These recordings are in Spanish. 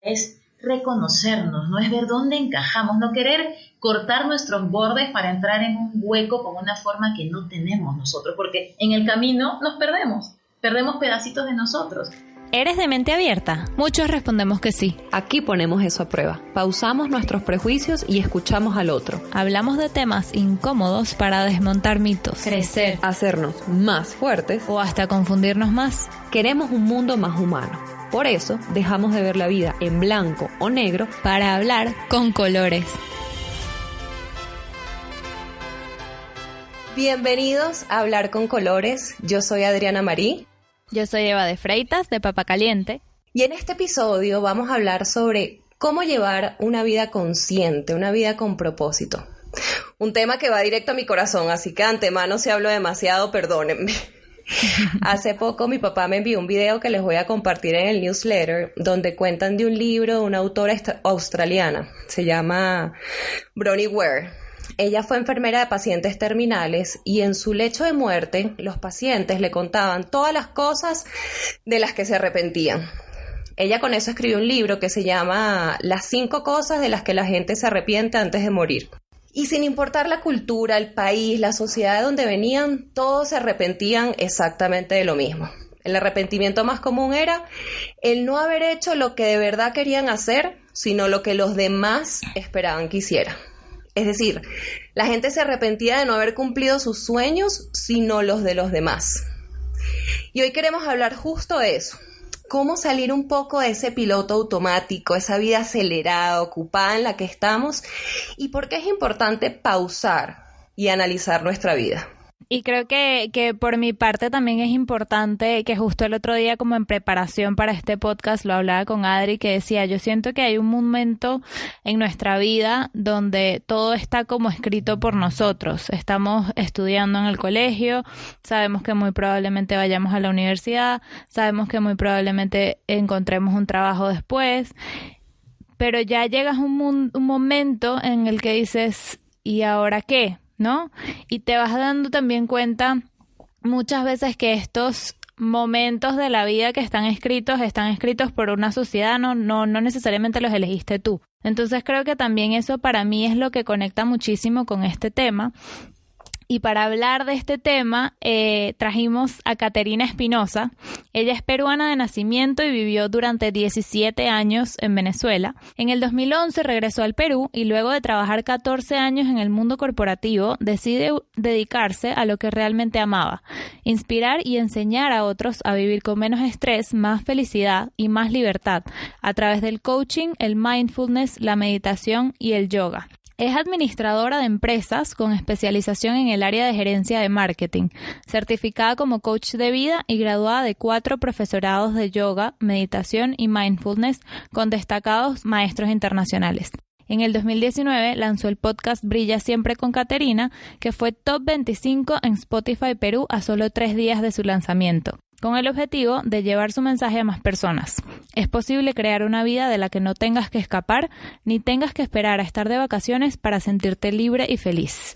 es reconocernos, no es ver dónde encajamos, no querer cortar nuestros bordes para entrar en un hueco con una forma que no tenemos nosotros, porque en el camino nos perdemos pedacitos de nosotros. ¿Eres de mente abierta? Muchos respondemos que sí. Aquí ponemos eso a prueba. Pausamos nuestros prejuicios y escuchamos al otro. Hablamos de temas incómodos para desmontar mitos, crecer, hacernos más fuertes o hasta confundirnos más. Queremos un mundo más humano. Por eso dejamos de ver la vida en blanco o negro para hablar con colores. Bienvenidos a Hablar con Colores. Yo soy Adriana Marí. Yo soy Eva de Freitas, de Papa Caliente. Y en este episodio vamos a hablar sobre cómo llevar una vida consciente, una vida con propósito. Un tema que va directo a mi corazón, así que de antemano si hablo demasiado, perdónenme. Hace poco mi papá me envió un video que les voy a compartir en el newsletter, donde cuentan de un libro de una autora australiana. Se llama Bronnie Ware. Ella fue enfermera de pacientes terminales y en su lecho de muerte los pacientes le contaban todas las cosas de las que se arrepentían. Ella con eso escribió un libro que se llama Las 5 cosas de las que la gente se arrepiente antes de morir. Y sin importar la cultura, el país, la sociedad de donde venían, todos se arrepentían exactamente de lo mismo. El arrepentimiento más común era el no haber hecho lo que de verdad querían hacer, sino lo que los demás esperaban que hiciera. Es decir, la gente se arrepentía de no haber cumplido sus sueños, sino los de los demás. Y hoy queremos hablar justo de eso. Cómo salir un poco de ese piloto automático, esa vida acelerada, ocupada en la que estamos, y por qué es importante pausar y analizar nuestra vida. Y creo que por mi parte también es importante que justo el otro día, como en preparación para este podcast, lo hablaba con Adri, que decía, yo siento que hay un momento en nuestra vida donde todo está como escrito por nosotros. Estamos estudiando en el colegio, sabemos que muy probablemente vayamos a la universidad, sabemos que muy probablemente encontremos un trabajo después, pero ya llegas a un momento en el que dices, ¿y ahora qué? ¿No? Y te vas dando también cuenta muchas veces que estos momentos de la vida que están escritos por una sociedad, no necesariamente los elegiste tú. Entonces creo que también eso para mí es lo que conecta muchísimo con este tema. Y para hablar de este tema, trajimos a Caterina Espinosa. Ella es peruana de nacimiento y vivió durante 17 años en Venezuela. En el 2011 regresó al Perú y luego de trabajar 14 años en el mundo corporativo, decide dedicarse a lo que realmente amaba: inspirar y enseñar a otros a vivir con menos estrés, más felicidad y más libertad a través del coaching, el mindfulness, la meditación y el yoga. Es administradora de empresas con especialización en el área de gerencia de marketing, certificada como coach de vida y graduada de 4 profesorados de yoga, meditación y mindfulness con destacados maestros internacionales. En el 2019 lanzó el podcast Brilla Siempre con Caterina, que fue top 25 en Spotify Perú a solo 3 días de su lanzamiento, con el objetivo de llevar su mensaje a más personas. Es posible crear una vida de la que no tengas que escapar, ni tengas que esperar a estar de vacaciones para sentirte libre y feliz.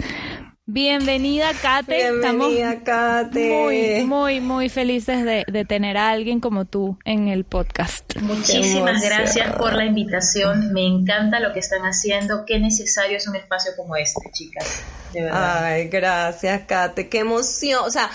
Bienvenida, Kate. Bienvenida, Kate. Muy felices de tener a alguien como tú en el podcast. Muchísimas gracias por la invitación. Me encanta lo que están haciendo. Qué necesario es un espacio como este, chicas. De verdad. Ay, gracias, Kate. Qué emoción. O sea,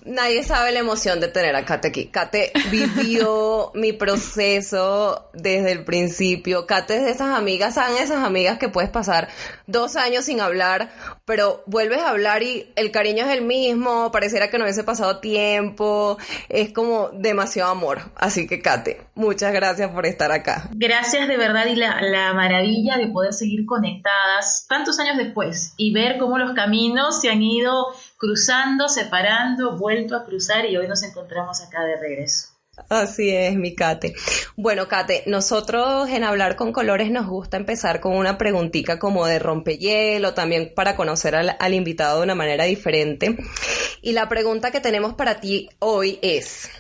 nadie sabe la emoción de tener a Kate aquí. Kate vivió mi proceso desde el principio. Kate es de esas amigas, ¿saben? Esas amigas que puedes pasar 2 años sin hablar, pero vuelves a hablar y el cariño es el mismo, pareciera que no hubiese pasado tiempo, es como demasiado amor. Así que, Kate, muchas gracias por estar acá. Gracias de verdad, y la maravilla de poder seguir conectadas tantos años después y ver cómo los caminos se han ido cruzando, separando, vuelto a cruzar y hoy nos encontramos acá de regreso. Así es, mi Kate. Bueno, Kate, nosotros en Hablar con Colores nos gusta empezar con una preguntita como de rompehielo, también para conocer al invitado de una manera diferente. Y la pregunta que tenemos para ti hoy es: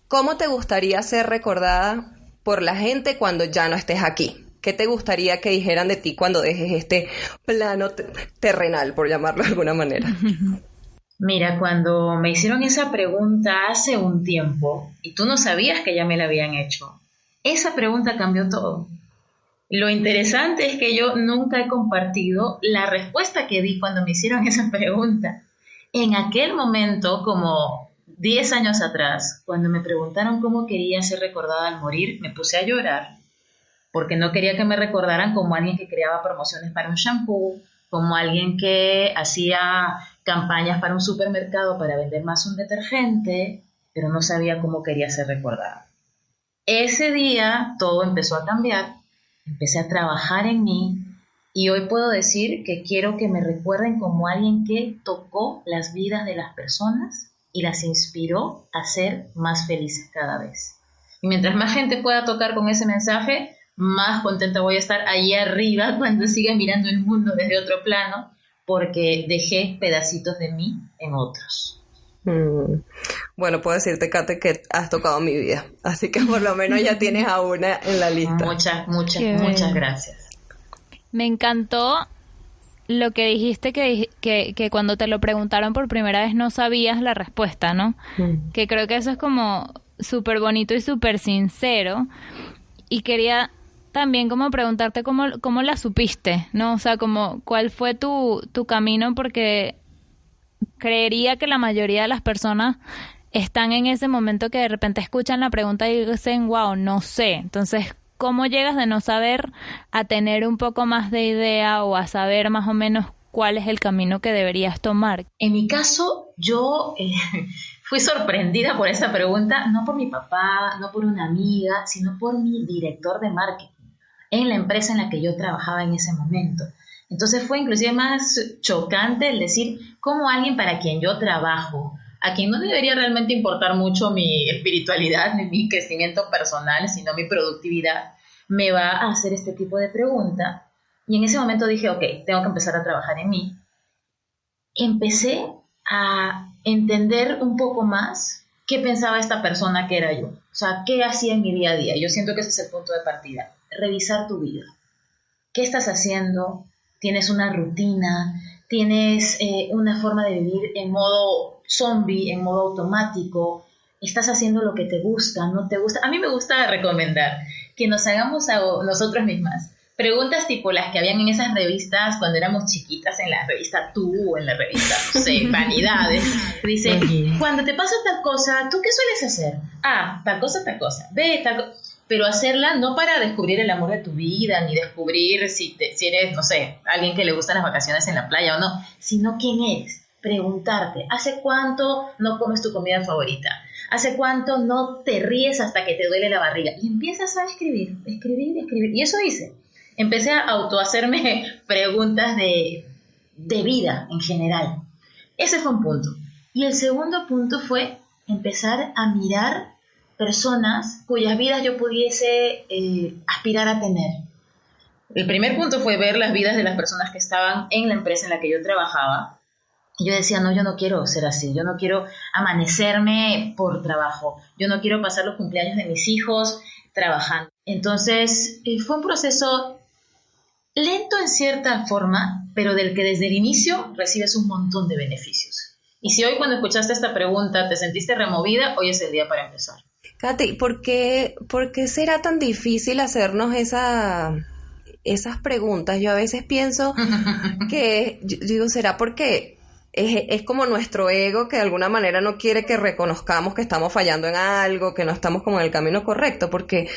¿cómo te gustaría ser recordada por la gente cuando ya no estés aquí? ¿Qué te gustaría que dijeran de ti cuando dejes este plano terrenal, por llamarlo de alguna manera? Mira, cuando me hicieron esa pregunta hace un tiempo, y tú no sabías que ya me la habían hecho, Esa pregunta cambió todo. Lo interesante es que yo nunca he compartido la respuesta que di cuando me hicieron esa pregunta. En aquel momento, como 10 años atrás, cuando me preguntaron cómo quería ser recordada al morir, me puse a llorar porque no quería que me recordaran como alguien que creaba promociones para un shampoo, como alguien que hacía campañas para un supermercado para vender más un detergente, pero no sabía cómo quería ser recordada. Ese día todo empezó a cambiar, empecé a trabajar en mí y hoy puedo decir que quiero que me recuerden como alguien que tocó las vidas de las personas y las inspiró a ser más felices cada vez. Y mientras más gente pueda tocar con ese mensaje, más contenta voy a estar ahí arriba cuando siga mirando el mundo desde otro plano, porque dejé pedacitos de mí en otros. Bueno, puedo decirte, Kate, que has tocado mi vida, así que por lo menos ya tienes a una en la lista. Muchas gracias. Me encantó lo que dijiste, que cuando te lo preguntaron por primera vez no sabías la respuesta, ¿no? Que creo que eso es como súper bonito y súper sincero. Y quería también como preguntarte cómo la supiste, ¿no? O sea, como cuál fue tu camino, porque creería que la mayoría de las personas están en ese momento que de repente escuchan la pregunta y dicen, wow, no sé. Entonces, ¿cómo llegas de no saber a tener un poco más de idea o a saber más o menos cuál es el camino que deberías tomar? En mi caso, yo fui sorprendida por esa pregunta, no por mi papá, no por una amiga, sino por mi director de marketing en la empresa en la que yo trabajaba en ese momento. Entonces fue inclusive más chocante el decir cómo alguien para quien yo trabajo, a quien no debería realmente importar mucho mi espiritualidad ni mi crecimiento personal, sino mi productividad, me va a hacer este tipo de pregunta. Y en ese momento dije, ok, tengo que empezar a trabajar en mí. Empecé a entender un poco más qué pensaba esta persona que era yo. O sea, qué hacía en mi día a día. Yo siento que ese es el punto de partida. Revisar tu vida. ¿Qué estás haciendo? ¿Tienes una rutina? ¿Tienes una forma de vivir en modo zombie, en modo automático? ¿Estás haciendo lo que te gusta? ¿No te gusta? A mí me gusta recomendar que nos hagamos a nosotros mismas preguntas tipo las que habían en esas revistas cuando éramos chiquitas, en la revista Tú o en la revista, no sé, Vanidades. Dice, cuando te pasa tal cosa, ¿tú qué sueles hacer? A, tal cosa, B, tal cosa. Pero hacerla no para descubrir el amor de tu vida, ni descubrir si eres, no sé, alguien que le gustan las vacaciones en la playa o no, sino quién eres. Preguntarte, ¿hace cuánto no comes tu comida favorita? ¿Hace cuánto no te ríes hasta que te duele la barriga? Y empiezas a escribir. Y eso hice. Empecé a autohacerme preguntas de vida en general. Ese fue un punto. Y el segundo punto fue empezar a mirar personas cuyas vidas yo pudiese aspirar a tener. El primer punto fue ver las vidas de las personas que estaban en la empresa en la que yo trabajaba. Y yo decía, no, yo no quiero ser así. Yo no quiero amanecerme por trabajo. Yo no quiero pasar los cumpleaños de mis hijos trabajando. Entonces, fue un proceso lento en cierta forma, pero del que desde el inicio recibes un montón de beneficios. Y si hoy cuando escuchaste esta pregunta te sentiste removida, hoy es el día para empezar. Katy, ¿por qué será tan difícil hacernos esas preguntas? Yo a veces pienso que, digo, ¿será porque es como nuestro ego que de alguna manera no quiere que reconozcamos que estamos fallando en algo, que no estamos como en el camino correcto? Porque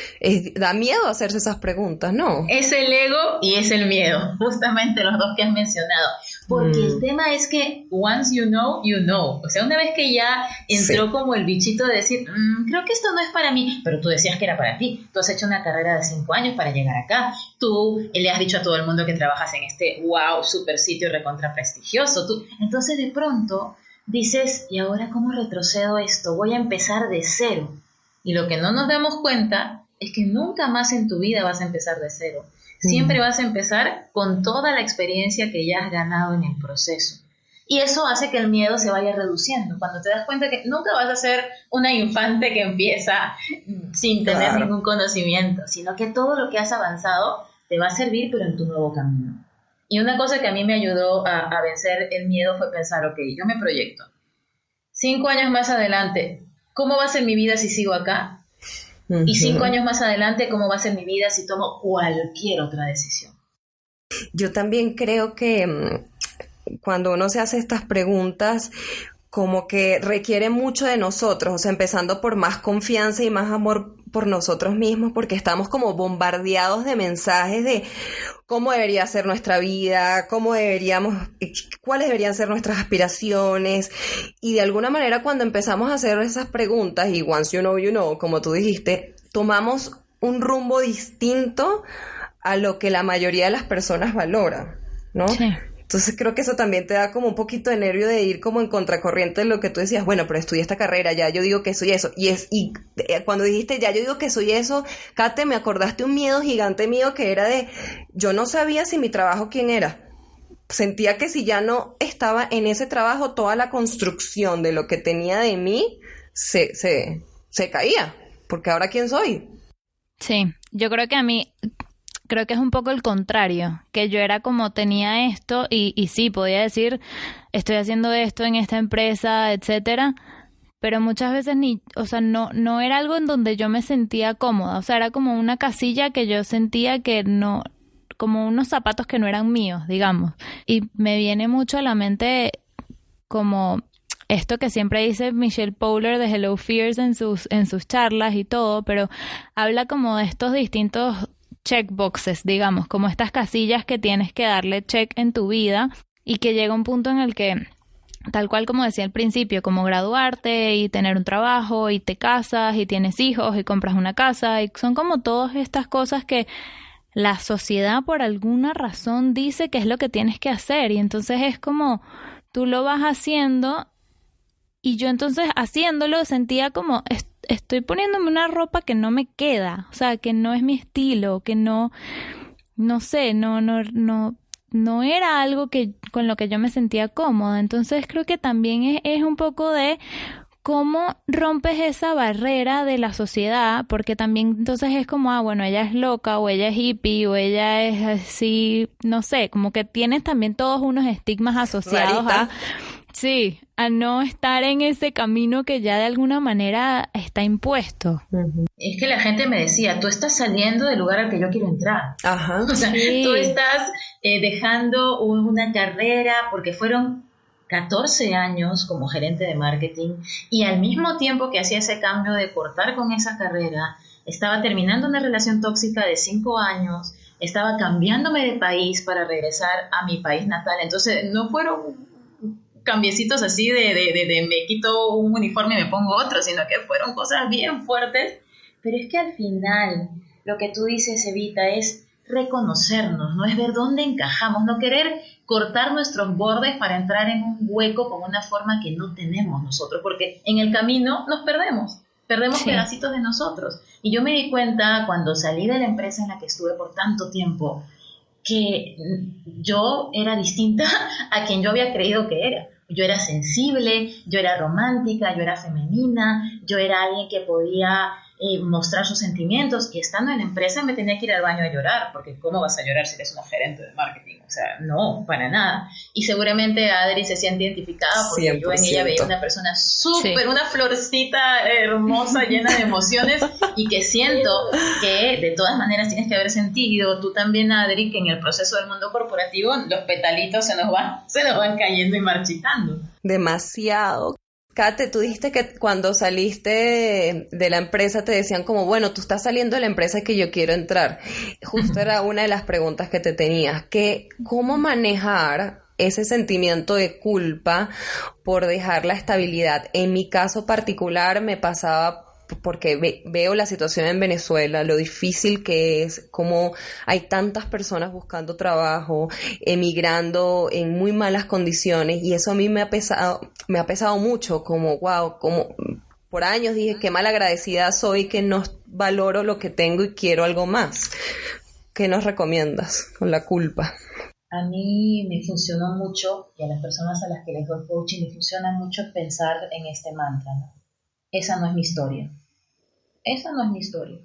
da miedo hacerse esas preguntas, ¿no? Es el ego y es el miedo, justamente los dos que has mencionado. Porque el tema es que once you know, you know. O sea, una vez que ya entró como el bichito de decir, creo que esto no es para mí, pero tú decías que era para ti. Tú has hecho una carrera de 5 años para llegar acá. Tú le has dicho a todo el mundo que trabajas en este super sitio recontra prestigioso. Entonces de pronto dices, ¿y ahora cómo retrocedo esto? Voy a empezar de cero. Y lo que no nos damos cuenta es que nunca más en tu vida vas a empezar de cero. Siempre vas a empezar con toda la experiencia que ya has ganado en el proceso. Y eso hace que el miedo se vaya reduciendo. Cuando te das cuenta que nunca vas a ser una infante que empieza sin tener ningún conocimiento, sino que todo lo que has avanzado te va a servir, pero en tu nuevo camino. Y una cosa que a mí me ayudó a vencer el miedo fue pensar, ok, yo me proyecto. 5 años más adelante, ¿cómo va a ser mi vida si sigo acá? Y 5 años más adelante, ¿cómo va a ser mi vida si tomo cualquier otra decisión? Yo también creo que cuando uno se hace estas preguntas, como que requiere mucho de nosotros, o sea, empezando por más confianza y más amor por nosotros mismos, porque estamos como bombardeados de mensajes de cómo debería ser nuestra vida, cuáles deberían ser nuestras aspiraciones, y de alguna manera cuando empezamos a hacer esas preguntas, y once you know, como tú dijiste, tomamos un rumbo distinto a lo que la mayoría de las personas valoran, ¿no? Sí. Entonces creo que eso también te da como un poquito de nervio de ir como en contracorriente de lo que tú decías, bueno, pero estudié esta carrera, ya yo digo que soy eso. Cuando dijiste ya yo digo que soy eso, Kate, me acordaste un miedo gigante mío que era de, yo no sabía si mi trabajo quién era. Sentía que si ya no estaba en ese trabajo, toda la construcción de lo que tenía de mí se caía, porque ahora quién soy. Sí, yo creo que es un poco el contrario, que yo era como tenía esto y sí, podía decir, estoy haciendo esto en esta empresa, etcétera, pero muchas veces no era algo en donde yo me sentía cómoda, o sea, era como una casilla que yo sentía que no, como unos zapatos que no eran míos, digamos, y me viene mucho a la mente como esto que siempre dice Michelle Powler de Hello Fears en sus charlas y todo, pero habla como de estos distintos checkboxes, digamos, como estas casillas que tienes que darle check en tu vida y que llega un punto en el que, tal cual como decía al principio, como graduarte y tener un trabajo y te casas y tienes hijos y compras una casa y son como todas estas cosas que la sociedad por alguna razón dice que es lo que tienes que hacer y entonces es como tú lo vas haciendo y yo entonces haciéndolo sentía como estoy poniéndome una ropa que no me queda, o sea, que no es mi estilo, que no sé, no era algo con lo que yo me sentía cómoda. Entonces creo que también es un poco de cómo rompes esa barrera de la sociedad, porque también entonces es como, bueno, ella es loca, o ella es hippie, o ella es así, no sé, como que tienes también todos unos estigmas asociados sí, a no estar en ese camino que ya de alguna manera está impuesto. Es que la gente me decía, tú estás saliendo del lugar al que yo quiero entrar. Ajá. O sea, Sí. tú estás dejando una carrera, porque fueron 14 años como gerente de marketing y al mismo tiempo que hacía ese cambio de cortar con esa carrera, estaba terminando una relación tóxica de 5 años, estaba cambiándome de país para regresar a mi país natal. Entonces no fueron cambiecitos así de me quito un uniforme y me pongo otro, sino que fueron cosas bien fuertes. Pero es que al final lo que tú dices, Evita, es reconocernos, no es ver dónde encajamos, no querer cortar nuestros bordes para entrar en un hueco con una forma que no tenemos nosotros, porque en el camino nos perdemos sí. Pedacitos de nosotros. Y yo me di cuenta cuando salí de la empresa en la que estuve por tanto tiempo, que yo era distinta a quien yo había creído que era. Yo era sensible, yo era romántica, yo era femenina, yo era alguien que podía mostrar sus sentimientos, y estando en la empresa me tenía que ir al baño a llorar, porque ¿cómo vas a llorar si eres una gerente de marketing? O sea, no, para nada. Y seguramente Adri se siente identificada porque 100%. Yo en ella veía una persona súper, sí. Una florcita hermosa, llena de emociones, y que siento que de todas maneras tienes que haber sentido, tú también, Adri, que en el proceso del mundo corporativo los petalitos se nos van cayendo y marchitando. Demasiado. Kate, tú dijiste que cuando saliste de la empresa te decían como, bueno, tú estás saliendo de la empresa que yo quiero entrar. Justo era una de las preguntas que te tenías, que cómo manejar ese sentimiento de culpa por dejar la estabilidad. En mi caso particular me pasaba porque veo la situación en Venezuela, lo difícil que es, cómo hay tantas personas buscando trabajo, emigrando en muy malas condiciones, y eso a mí me ha pesado mucho, como wow, como por años dije qué mal agradecida soy, que no valoro lo que tengo y quiero algo más. ¿Qué nos recomiendas con la culpa? A mí me funcionó mucho, y a las personas a las que les doy coaching me funciona mucho pensar en este mantra, ¿no? Esa no es mi historia. Esa no es mi historia.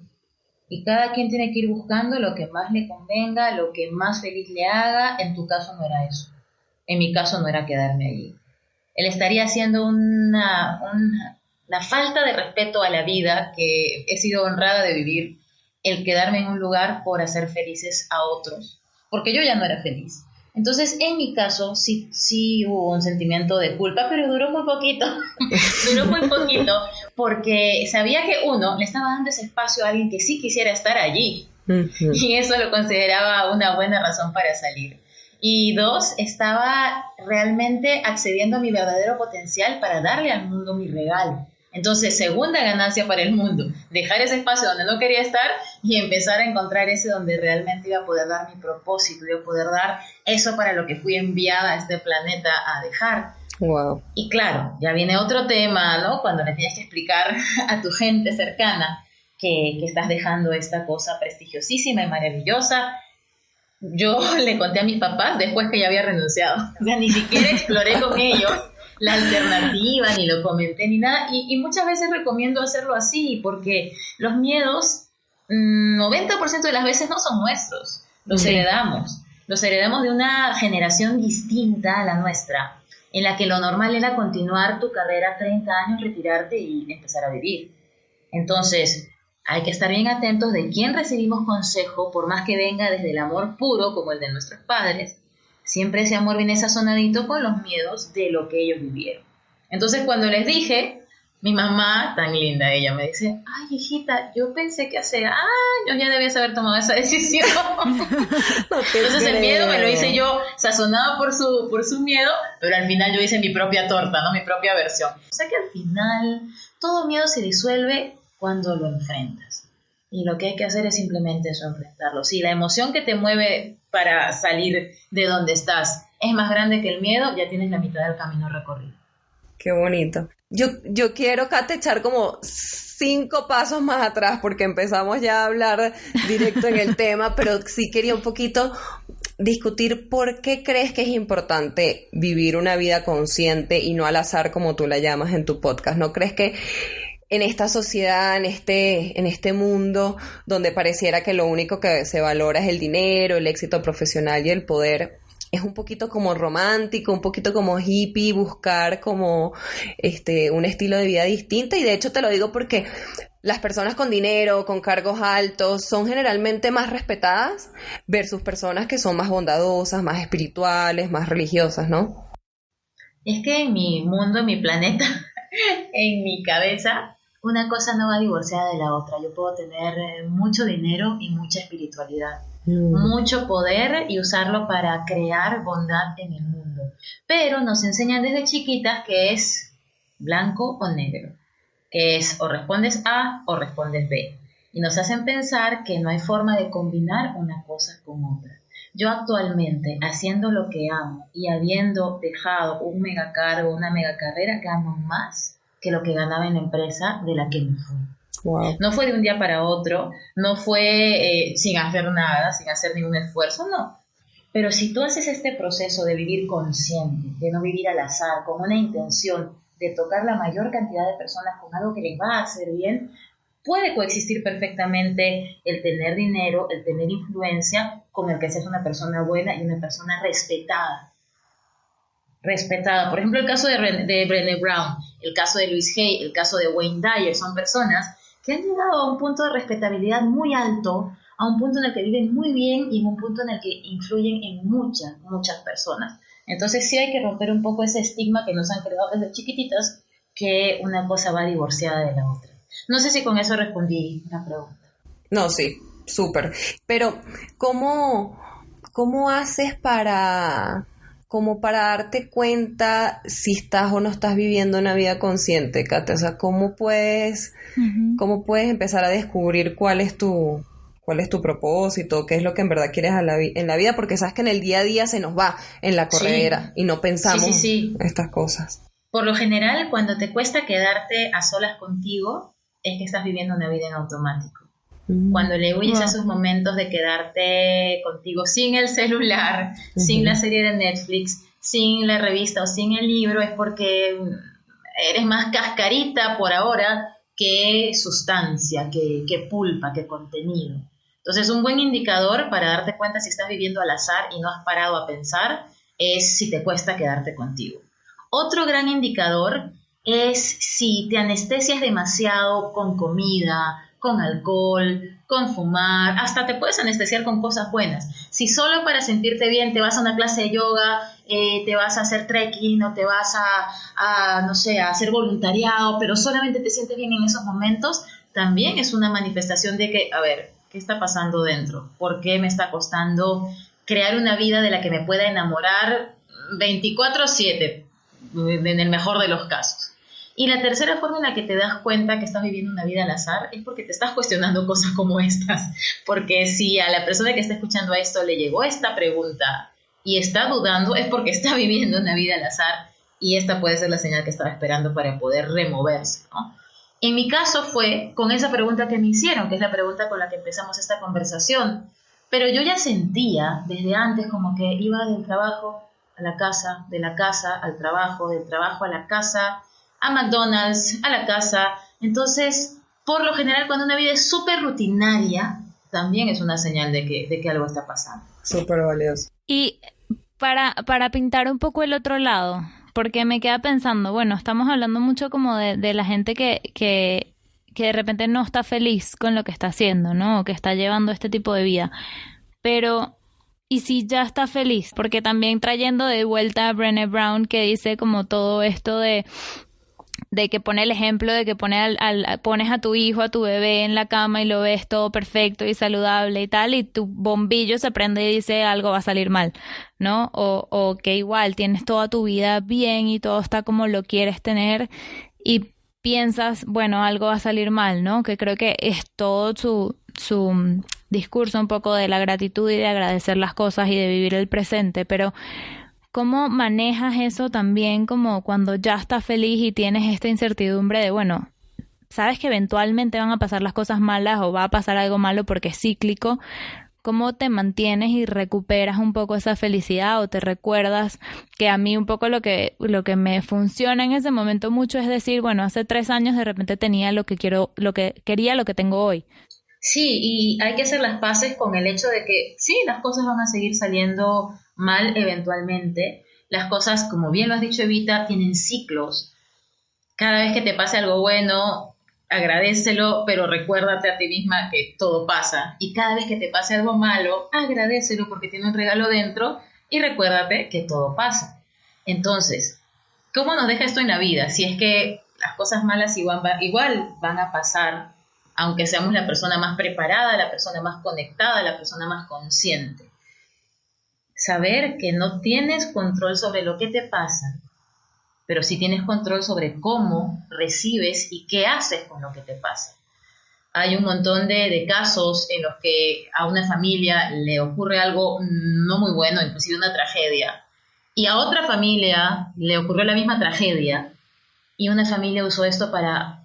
Y cada quien tiene que ir buscando lo que más le convenga, lo que más feliz le haga. En tu caso no era eso. En mi caso no era quedarme allí. Él estaría haciendo la falta de respeto a la vida que he sido honrada de vivir, el quedarme en un lugar por hacer felices a otros, porque yo ya no era feliz. Entonces, en mi caso, sí hubo un sentimiento de culpa, pero duró muy poquito, duró muy poquito, porque sabía que uno, le estaba dando ese espacio a alguien que sí quisiera estar allí, y eso lo consideraba una buena razón para salir. Y dos, estaba realmente accediendo a mi verdadero potencial para darle al mundo mi regalo. Entonces, segunda ganancia para el mundo, dejar ese espacio donde no quería estar y empezar a encontrar ese donde realmente iba a poder dar mi propósito, iba a poder dar eso para lo que fui enviada a este planeta a dejar. Wow. Y claro, ya viene otro tema, ¿no? Cuando le tienes que explicar a tu gente cercana que estás dejando esta cosa prestigiosísima y maravillosa. Yo le conté a mis papás después que ya había renunciado. O sea, ni siquiera exploré con ellos la alternativa, ni lo comenté, ni nada. Y muchas veces recomiendo hacerlo así, porque los miedos, 90% de las veces no son nuestros. Los heredamos. Los heredamos de una generación distinta a la nuestra, en la que lo normal era continuar tu carrera 30 años, retirarte y empezar a vivir. Entonces, hay que estar bien atentos de quién recibimos consejo, por más que venga desde el amor puro, como el de nuestros padres. Siempre ese amor viene sazonadito con los miedos de lo que ellos vivieron. Entonces, cuando les dije, mi mamá, tan linda ella, me dice, ay, hijita, yo pensé que hace años ya debías haber tomado esa decisión. Entonces el miedo me lo hice yo, sazonado por su miedo, pero al final yo hice mi propia torta, ¿no? Mi propia versión. O sea que al final todo miedo se disuelve cuando lo enfrentas. Y lo que hay que hacer es simplemente eso, enfrentarlo. Si la emoción que te mueve para salir de donde estás es más grande que el miedo, ya tienes la mitad del camino recorrido. Qué bonito. Yo quiero, Kate, echar como 5 pasos más atrás porque empezamos ya a hablar directo en el tema, pero sí quería un poquito discutir por qué crees que es importante vivir una vida consciente y no al azar como tú la llamas en tu podcast. ¿No crees que en esta sociedad, en este mundo donde pareciera que lo único que se valora es el dinero, el éxito profesional y el poder, es un poquito como romántico, un poquito como hippie, buscar como un estilo de vida distinto? Y de hecho te lo digo porque las personas con dinero, con cargos altos, son generalmente más respetadas versus personas que son más bondadosas, más espirituales, más religiosas, ¿no? Es que en mi mundo, en mi planeta, en mi cabeza, una cosa no va divorciada de la otra. Yo puedo tener mucho dinero y mucha espiritualidad, mucho poder y usarlo para crear bondad en el mundo. Pero nos enseñan desde chiquitas que es blanco o negro, que es o respondes A o respondes B. Y nos hacen pensar que no hay forma de combinar una cosa con otra. Yo actualmente, haciendo lo que amo y habiendo dejado un megacargo, una megacarrera, gano más que lo que ganaba en la empresa de la que me fui. Wow. No fue de un día para otro, no fue sin hacer nada, sin hacer ningún esfuerzo, no. Pero si tú haces este proceso de vivir consciente, de no vivir al azar, con una intención de tocar la mayor cantidad de personas con algo que les va a hacer bien, puede coexistir perfectamente el tener dinero, el tener influencia, con el que seas una persona buena y una persona respetada. Por ejemplo, el caso de Brené Brown, el caso de Louise Hay, el caso de Wayne Dyer, son personas que han llegado a un punto de respetabilidad muy alto, a un punto en el que viven muy bien y en un punto en el que influyen en muchas personas. Entonces sí hay que romper un poco ese estigma que nos han creado desde chiquititas, que una cosa va divorciada de la otra. No sé si con eso respondí la pregunta. No, sí, súper. Pero, ¿cómo haces para darte cuenta si estás o no estás viviendo una vida consciente, Kate? O sea, ¿cómo puedes empezar a descubrir cuál es tu propósito, qué es lo que en verdad quieres en la vida? Porque sabes que en el día a día se nos va en la corredera y no pensamos estas cosas. Por lo general, cuando te cuesta quedarte a solas contigo, es que estás viviendo una vida en automático. Cuando le huyes a esos momentos de quedarte contigo sin el celular, sin la serie de Netflix, sin la revista o sin el libro, es porque eres más cascarita por ahora que sustancia, que pulpa, que contenido. Entonces, un buen indicador para darte cuenta si estás viviendo al azar y no has parado a pensar es si te cuesta quedarte contigo. Otro gran indicador es si te anestesias demasiado con comida, con alcohol, con fumar, hasta te puedes anestesiar con cosas buenas. Si solo para sentirte bien te vas a una clase de yoga, te vas a hacer trekking o te vas no sé, a hacer voluntariado, pero solamente te sientes bien en esos momentos, también es una manifestación de que, a ver, ¿qué está pasando dentro? ¿Por qué me está costando crear una vida de la que me pueda enamorar 24/7, en el mejor de los casos? Y la tercera forma en la que te das cuenta que estás viviendo una vida al azar es porque te estás cuestionando cosas como estas. Porque si a la persona que está escuchando esto le llegó esta pregunta y está dudando, es porque está viviendo una vida al azar y esta puede ser la señal que estaba esperando para poder removerse, ¿no? En mi caso fue con esa pregunta que me hicieron, que es la pregunta con la que empezamos esta conversación. Pero yo ya sentía desde antes como que iba del trabajo a la casa, de la casa al trabajo, del trabajo a la casa, a McDonald's, a la casa. Entonces, por lo general, cuando una vida es súper rutinaria, también es una señal de que algo está pasando. Súper valioso. Y para pintar un poco el otro lado, porque me queda pensando, bueno, estamos hablando mucho como de la gente que de repente no está feliz con lo que está haciendo, ¿no? O que está llevando este tipo de vida. Pero, ¿y si ya está feliz? Porque también trayendo de vuelta a Brené Brown, que dice como todo esto de que pone el ejemplo de que pones a tu hijo, a tu bebé en la cama y lo ves todo perfecto y saludable y tal, y tu bombillo se prende y dice algo va a salir mal, ¿no? O que igual tienes toda tu vida bien y todo está como lo quieres tener y piensas, bueno, algo va a salir mal, ¿no? Que creo que es todo su discurso un poco de la gratitud y de agradecer las cosas y de vivir el presente, pero ¿cómo manejas eso también como cuando ya estás feliz y tienes esta incertidumbre de, bueno, sabes que eventualmente van a pasar las cosas malas o va a pasar algo malo porque es cíclico? ¿Cómo te mantienes y recuperas un poco esa felicidad o te recuerdas que a mí un poco lo que me funciona en ese momento mucho es decir, bueno, hace 3 años de repente tenía lo que quería, lo que tengo hoy? Sí, y hay que hacer las paces con el hecho de que sí, las cosas van a seguir saliendo mal eventualmente. Las cosas, como bien lo has dicho, Evita, tienen ciclos. Cada vez que te pase algo bueno, agradécelo, pero recuérdate a ti misma que todo pasa. Y cada vez que te pase algo malo, agradécelo porque tiene un regalo dentro y recuérdate que todo pasa. Entonces, ¿cómo nos deja esto en la vida? Si es que las cosas malas igual van a pasar, aunque seamos la persona más preparada, la persona más conectada, la persona más consciente. Saber que no tienes control sobre lo que te pasa, pero sí tienes control sobre cómo recibes y qué haces con lo que te pasa. Hay un montón de casos en los que a una familia le ocurre algo no muy bueno, inclusive una tragedia, y a otra familia le ocurrió la misma tragedia, y una familia usó esto para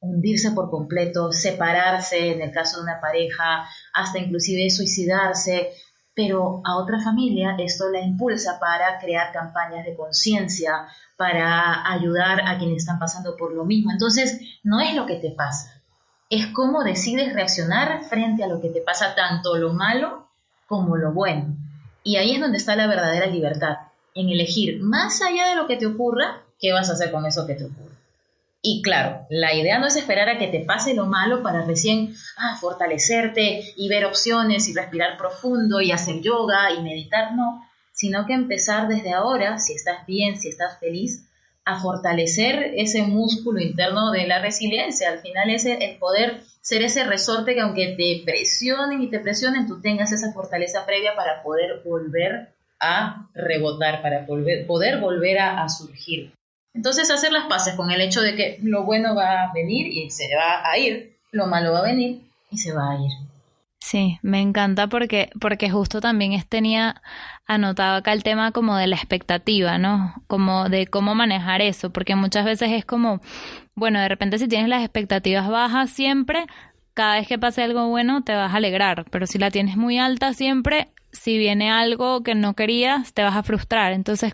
hundirse por completo, separarse en el caso de una pareja, hasta inclusive suicidarse, pero a otra familia esto la impulsa para crear campañas de conciencia, para ayudar a quienes están pasando por lo mismo. Entonces, no es lo que te pasa, es cómo decides reaccionar frente a lo que te pasa, tanto lo malo como lo bueno. Y ahí es donde está la verdadera libertad, en elegir, más allá de lo que te ocurra, qué vas a hacer con eso que te ocurre. Y claro, la idea no es esperar a que te pase lo malo para recién fortalecerte y ver opciones y respirar profundo y hacer yoga y meditar, no, sino que empezar desde ahora, si estás bien, si estás feliz, a fortalecer ese músculo interno de la resiliencia. Al final es el poder ser ese resorte que aunque te presionen y te presionen, tú tengas esa fortaleza previa para poder volver a rebotar, para poder volver a surgir. Entonces, hacer las paces con el hecho de que lo bueno va a venir y se va a ir, lo malo va a venir y se va a ir. Sí, me encanta porque justo también tenía anotado acá el tema como de la expectativa, ¿no? Como de cómo manejar eso, porque muchas veces es como, bueno, de repente si tienes las expectativas bajas siempre, cada vez que pase algo bueno te vas a alegrar, pero si la tienes muy alta siempre, si viene algo que no querías, te vas a frustrar. Entonces,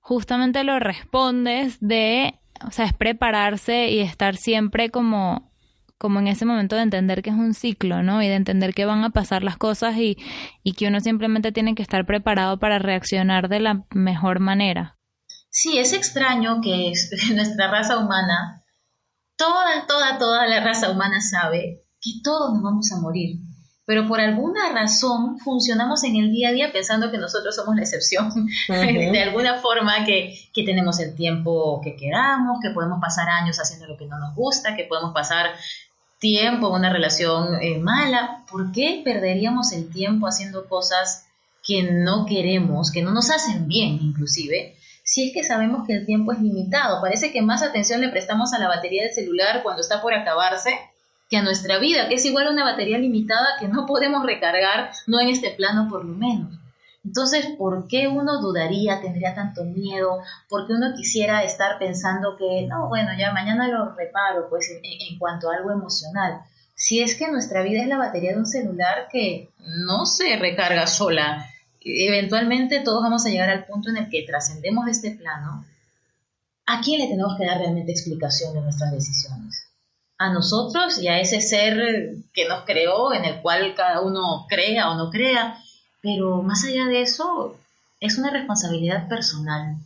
justamente lo respondes o sea, es prepararse y estar siempre como en ese momento de entender que es un ciclo, ¿no? Y de entender que van a pasar las cosas y que uno simplemente tiene que estar preparado para reaccionar de la mejor manera. Sí, es extraño que nuestra raza humana, toda la raza humana sabe que todos nos vamos a morir, pero por alguna razón funcionamos en el día a día pensando que nosotros somos la excepción, de alguna forma que tenemos el tiempo que queramos, que podemos pasar años haciendo lo que no nos gusta, que podemos pasar tiempo en una relación mala. ¿Por qué perderíamos el tiempo haciendo cosas que no queremos, que no nos hacen bien inclusive, si es que sabemos que el tiempo es limitado? Parece que más atención le prestamos a la batería del celular cuando está por acabarse que a nuestra vida, que es igual a una batería limitada que no podemos recargar, no en este plano por lo menos. Entonces, ¿por qué uno dudaría, tendría tanto miedo? ¿Por qué uno quisiera estar pensando que, no, bueno, ya mañana lo reparo, pues en cuanto a algo emocional? Si es que nuestra vida es la batería de un celular que no se recarga sola. Eventualmente todos vamos a llegar al punto en el que trascendemos de este plano. ¿A quién le tenemos que dar realmente explicación de nuestras decisiones? A nosotros y a ese ser que nos creó, en el cual cada uno crea o no crea. Pero más allá de eso, es una responsabilidad personal.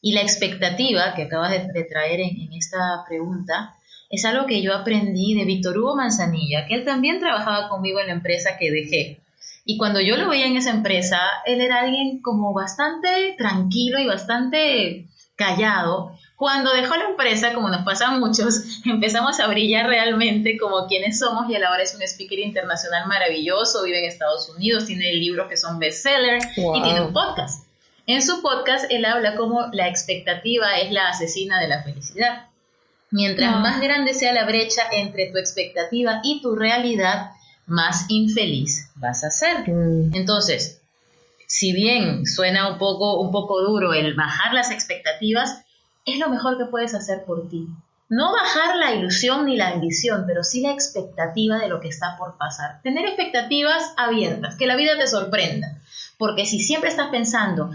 Y la expectativa que acabas de traer en esta pregunta es algo que yo aprendí de Víctor Hugo Manzanilla, que él también trabajaba conmigo en la empresa que dejé. Y cuando yo lo veía en esa empresa, él era alguien como bastante tranquilo y bastante callado. Cuando dejó la empresa, como nos pasa a muchos, empezamos a brillar realmente como quienes somos, y él ahora es un speaker internacional maravilloso, vive en Estados Unidos, tiene libros que son bestsellers. Wow. Y tiene un podcast. En su podcast él habla como la expectativa es la asesina de la felicidad. Mientras más grande sea la brecha entre tu expectativa y tu realidad, más infeliz vas a ser. Entonces, si bien suena un poco duro el bajar las expectativas, es lo mejor que puedes hacer por ti. No bajar la ilusión ni la ambición, pero sí la expectativa de lo que está por pasar. Tener expectativas abiertas, que la vida te sorprenda. Porque si siempre estás pensando,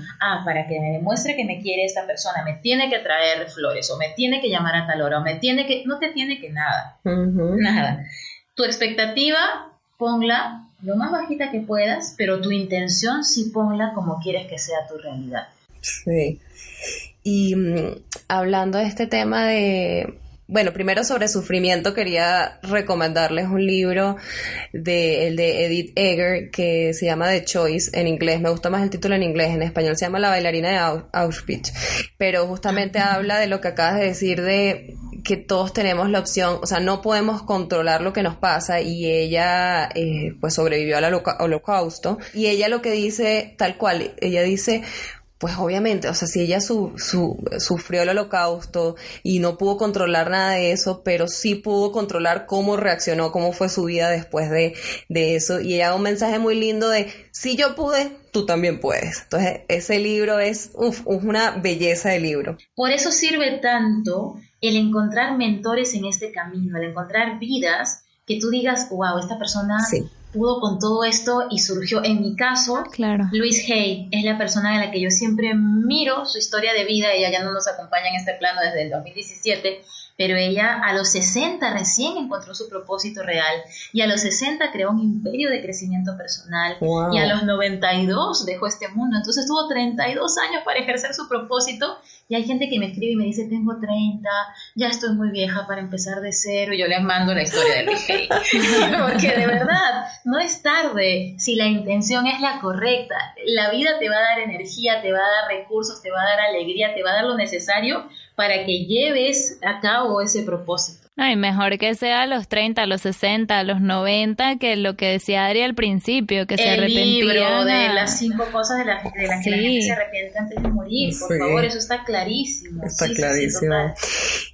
para que me demuestre que me quiere esta persona, me tiene que traer flores, o me tiene que llamar a tal hora, o me tiene que... No te tiene que nada. Nada. Tu expectativa, ponla lo más bajita que puedas, pero tu intención sí ponla como quieres que sea tu realidad. Sí. Y hablando de este tema de... Bueno, primero sobre sufrimiento quería recomendarles un libro el de Edith Eger que se llama The Choice en inglés. Me gusta más el título en inglés. En español se llama La bailarina de Auschwitz. Pero justamente habla de lo que acabas de decir, de que todos tenemos la opción, o sea, no podemos controlar lo que nos pasa, y ella pues sobrevivió al holocausto, y ella lo que dice, tal cual, ella dice... Pues obviamente, o sea, si ella sufrió el holocausto y no pudo controlar nada de eso, pero sí pudo controlar cómo reaccionó, cómo fue su vida después de eso. Y ella da un mensaje muy lindo de, si yo pude, tú también puedes. Entonces, ese libro es una belleza de libro. Por eso sirve tanto el encontrar mentores en este camino, el encontrar vidas que tú digas, wow, esta persona... Sí. Pudo con todo esto y surgió. En mi caso, claro. Louise Hay es la persona de la que yo siempre miro su historia de vida. Ella ya no nos acompaña en este plano desde el 2017, pero ella a los 60 recién encontró su propósito real, y a los 60 creó un imperio de crecimiento personal. Wow. Y a los 92 dejó este mundo. Entonces tuvo 32 años para ejercer su propósito, y hay gente que me escribe y me dice, tengo 30, ya estoy muy vieja para empezar de cero, y yo les mando la historia de Louise Hay. Porque de verdad, no es tarde si la intención es la correcta. La vida te va a dar energía, te va a dar recursos, te va a dar alegría, te va a dar lo necesario para que lleves a cabo ese propósito. Ay, mejor que sea a los 30, a los 60, a los 90, que lo que decía Adri al principio, que se arrepentía. El libro de las 5 cosas de las que la gente se arrepiente antes de morir, por favor, eso está clarísimo. Está clarísimo.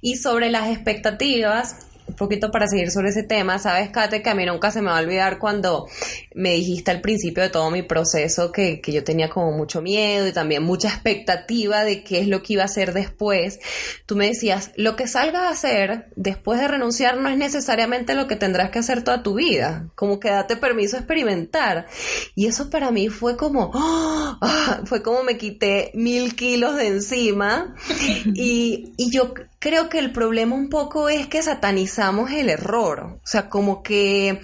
Y sobre las expectativas, un poquito para seguir sobre ese tema, sabes, Kate, que a mí nunca se me va a olvidar cuando me dijiste al principio de todo mi proceso que yo tenía como mucho miedo y también mucha expectativa de qué es lo que iba a hacer después. Tú me decías, lo que salgas a hacer después de renunciar no es necesariamente lo que tendrás que hacer toda tu vida, como que date permiso a experimentar. Y eso para mí fue como, fue como me quité 1000 kilos de encima. y yo creo que el problema un poco es que satanizamos el error, o sea, como que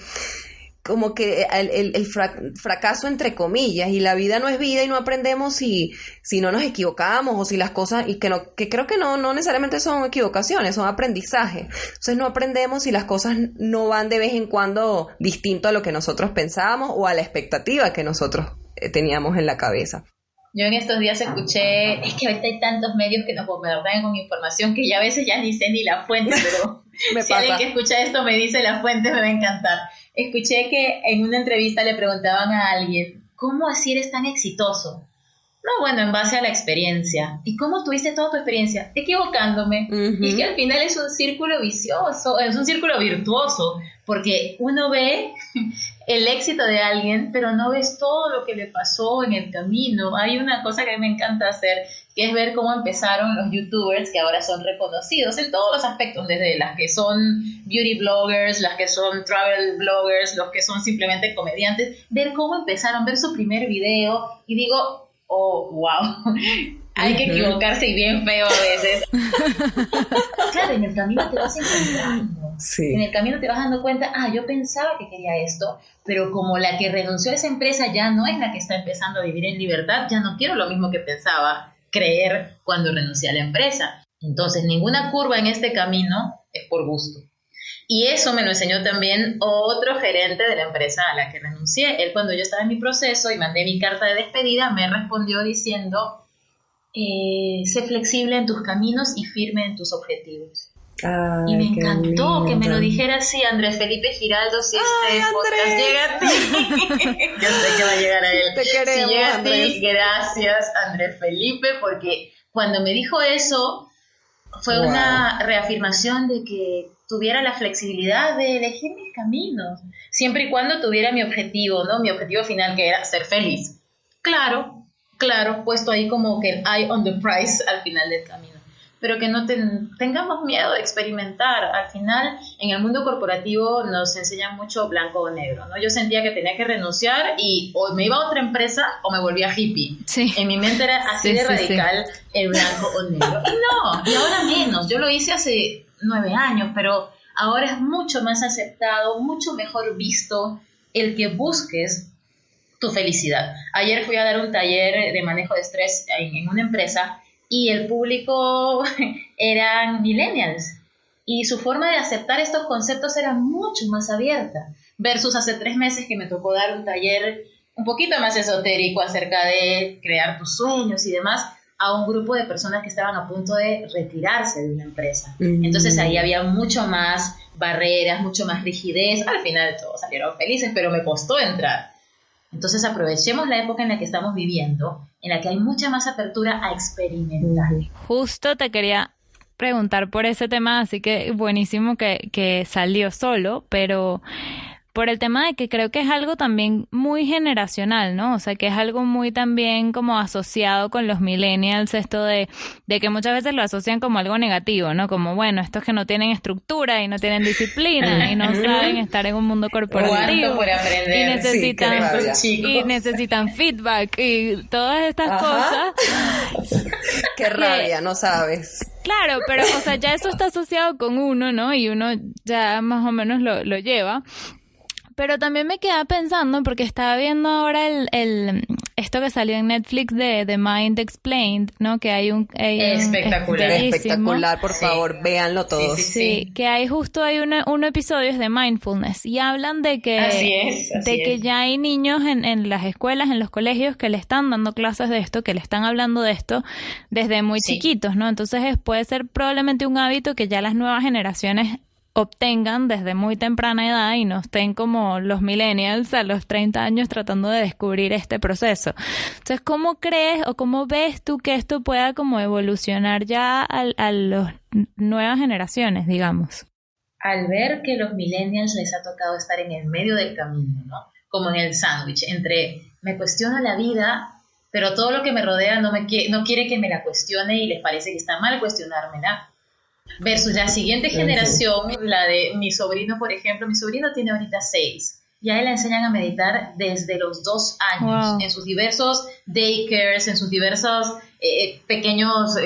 como que el fracaso entre comillas, y la vida no es vida y no aprendemos si no nos equivocamos o si las cosas, y que creo que no necesariamente son equivocaciones, son aprendizaje. Entonces no aprendemos si las cosas no van de vez en cuando distinto a lo que nosotros pensábamos o a la expectativa que nosotros teníamos en la cabeza. Yo en estos días escuché, es que ahorita hay tantos medios que nos bombardean con información que ya a veces ya ni sé ni la fuente, pero si alguien que escucha esto me dice la fuente me va a encantar. Escuché que en una entrevista le preguntaban a alguien, ¿cómo así eres tan exitoso? No, bueno, en base a la experiencia. ¿Y cómo tuviste toda tu experiencia? Equivocándome. Uh-huh. Y es que al final es un círculo vicioso, es un círculo virtuoso, porque uno ve el éxito de alguien, pero no ves todo lo que le pasó en el camino. Hay una cosa que a mí me encanta hacer, que es ver cómo empezaron los youtubers que ahora son reconocidos en todos los aspectos, desde las que son beauty bloggers, las que son travel bloggers, los que son simplemente comediantes, ver cómo empezaron, ver su primer video, y digo, oh, wow, hay que equivocarse y bien feo a veces. Claro, en el camino te vas encontrando. Sí. En el camino te vas dando cuenta, yo pensaba que quería esto, pero como la que renunció a esa empresa ya no es la que está empezando a vivir en libertad, ya no quiero lo mismo que pensaba creer cuando renuncié a la empresa. Entonces, ninguna curva en este camino es por gusto. Y eso me lo enseñó también otro gerente de la empresa a la que renuncié. Él, cuando yo estaba en mi proceso y mandé mi carta de despedida, me respondió diciendo, sé flexible en tus caminos y firme en tus objetivos. Ay, y me encantó que me lo dijera así, Andrés Felipe Giraldo, si este podcast llega a ti. Yo sé que va a llegar a él. Te queremos, si llega Andrés. A ti, gracias, Andrés Felipe, porque cuando me dijo eso, fue una reafirmación de que tuviera la flexibilidad de elegir mis caminos, siempre y cuando tuviera mi objetivo, ¿no? Mi objetivo final, que era ser feliz. Claro, puesto ahí como que el eye on the prize al final del camino. Pero que no tengamos miedo de experimentar. Al final, en el mundo corporativo nos enseñan mucho blanco o negro, ¿no? Yo sentía que tenía que renunciar y o me iba a otra empresa o me volvía hippie. Sí. En mi mente era así de radical, el blanco o negro. Y ahora menos. Yo lo hice hace 9 años, pero ahora es mucho más aceptado, mucho mejor visto el que busques tu felicidad. Ayer fui a dar un taller de manejo de estrés en una empresa y el público eran millennials y su forma de aceptar estos conceptos era mucho más abierta versus hace 3 meses que me tocó dar un taller un poquito más esotérico acerca de crear tus sueños y demás a un grupo de personas que estaban a punto de retirarse de una empresa. Entonces ahí había mucho más barreras, mucho más rigidez. Al final todos salieron felices, pero me costó entrar. Entonces aprovechemos la época en la que estamos viviendo, en la que hay mucha más apertura a experimentar. Justo te quería preguntar por ese tema, así que buenísimo que salió solo, pero por el tema de que creo que es algo también muy generacional, ¿no? O sea, que es algo muy también como asociado con los millennials, esto de que muchas veces lo asocian como algo negativo, ¿no? Como, bueno, estos que no tienen estructura y no tienen disciplina y no saben estar en un mundo corporativo por aprender. Y necesitan feedback y todas estas cosas. Qué rabia, no sabes. Claro, pero, o sea, ya eso está asociado con uno, ¿no? Y uno ya más o menos lo lleva. Pero también me quedaba pensando, porque estaba viendo ahora esto que salió en Netflix de The Mind Explained, ¿no? Que hay espectacular. Espectacular, por favor, véanlo todos. Sí, que hay un episodio de mindfulness y hablan de que que ya hay niños en las escuelas, en los colegios que le están dando clases de esto, que le están hablando de esto desde muy chiquitos, ¿no? Entonces puede ser probablemente un hábito que ya las nuevas generaciones obtengan desde muy temprana edad y no estén como los millennials a los 30 años tratando de descubrir este proceso. Entonces, ¿cómo crees o cómo ves tú que esto pueda como evolucionar ya a las nuevas generaciones, digamos? Al ver que los millennials les ha tocado estar en el medio del camino, ¿no? Como en el sándwich, entre me cuestiono la vida, pero todo lo que me rodea no quiere que me la cuestione y les parece que está mal cuestionármela. Versus la siguiente generación, la de mi sobrino, por ejemplo. Mi sobrino tiene ahorita 6 y a él le enseñan a meditar desde los 2 años, en sus diversos daycares, en sus diversos pequeños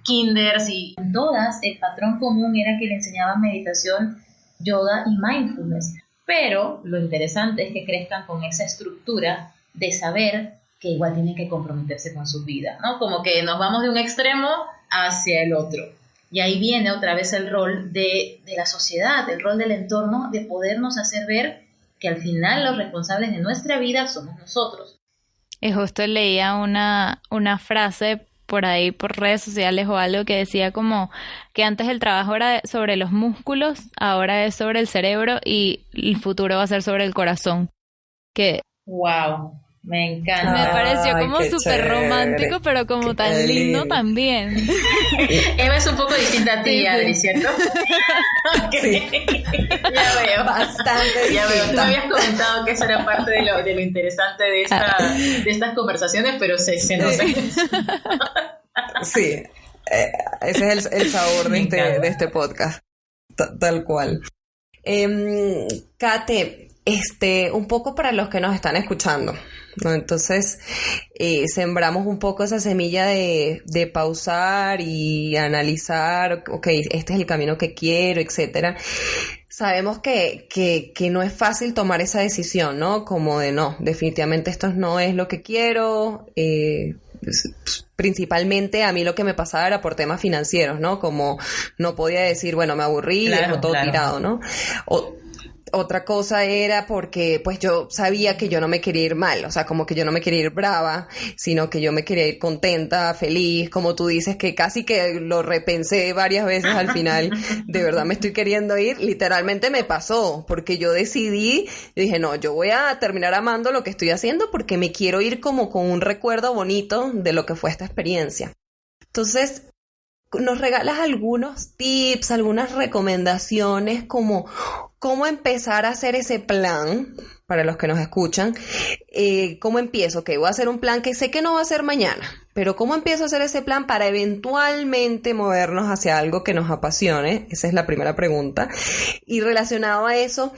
kinders, y en todas el patrón común era que le enseñaban meditación, yoga y mindfulness. Pero lo interesante es que crezcan con esa estructura de saber que igual tienen que comprometerse con su vida, ¿no? Como que nos vamos de un extremo hacia el otro. Y ahí viene otra vez el rol de la sociedad, el rol del entorno, de podernos hacer ver que al final los responsables de nuestra vida somos nosotros. Y justo leía una frase por ahí, por redes sociales o algo, que decía como que antes el trabajo era sobre los músculos, ahora es sobre el cerebro y el futuro va a ser sobre el corazón. Que ¡Wow! Me encanta. Me pareció como súper chévere. romántico, pero como tan lindo también. Eva es un poco distinta a ti, Sí. Adri, ¿cierto? Sí. Ya veo. Bastante Ya veo. Tú me distinta. habías comentado que eso era parte de lo interesante de estas conversaciones, pero se nota. Sí, ese es el sabor Me encanta. de este podcast, tal cual. Kate, un poco para los que nos están escuchando, ¿no? Entonces, sembramos un poco esa semilla de pausar y analizar, ok, este es el camino que quiero, etcétera. Sabemos que no es fácil tomar esa decisión, ¿no? Como de no, definitivamente esto no es lo que quiero. Principalmente a mí lo que me pasaba era por temas financieros, ¿no? Como no podía decir, bueno, me aburrí y dejo todo tirado, ¿no? Otra cosa era porque pues yo sabía que yo no me quería ir mal, o sea, como que yo no me quería ir brava, sino que yo me quería ir contenta, feliz, como tú dices, que casi que lo repensé varias veces al final, de verdad me estoy queriendo ir, literalmente me pasó, porque yo decidí, yo dije, no, yo voy a terminar amando lo que estoy haciendo porque me quiero ir como con un recuerdo bonito de lo que fue esta experiencia. Entonces, ¿nos regalas algunos tips, algunas recomendaciones como cómo empezar a hacer ese plan para los que nos escuchan? ¿Cómo empiezo? Ok, voy a hacer un plan que sé que no va a ser mañana, pero ¿cómo empiezo a hacer ese plan para eventualmente movernos hacia algo que nos apasione? Esa es la primera pregunta. Y relacionado a eso,